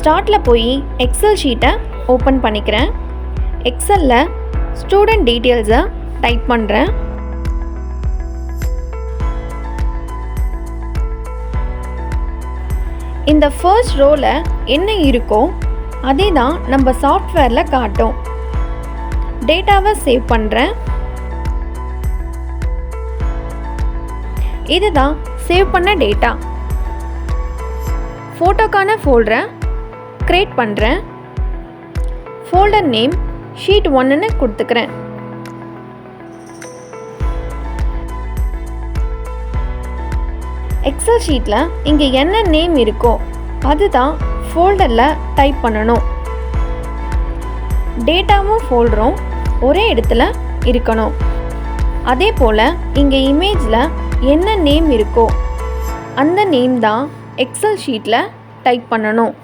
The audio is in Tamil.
ஸ்டார்ட்டில் போய் எக்ஸல் ஷீட்டை ஓப்பன் பண்ணிக்கிறேன். எக்ஸலில் ஸ்டூடெண்ட் டீட்டெயில்ஸை டைப் பண்ணுறேன். இந்த ஃபர்ஸ்ட் ரோவில் என்ன இருக்கோ அதே தான் நம்ம சாஃப்ட்வேரில் காட்டும். டேட்டாவை சேவ் பண்ணுறேன். இதுதான் சேவ் பண்ண டேட்டா. ஃபோட்டோக்கான ஃபோல்டரை க்ரியேட் பண்ணுறேன். ஃபோல்டர் நேம் ஷீட் 1ன்னு கொடுத்துக்கிறேன். எக்ஸல் ஷீட்டில் இங்கே என்ன நேம் இருக்கோ அதுதான் ஃபோல்டரில் டைப் பண்ணணும். டேட்டாவும் ஃபோல்டரும் ஒரே இடத்துல இருக்கணும். அதே போல் இங்கே இமேஜில் என்ன நேம் இருக்கோ அந்த நேம் தான் எக்ஸல் ஷீட்டில் டைப் பண்ணணும்.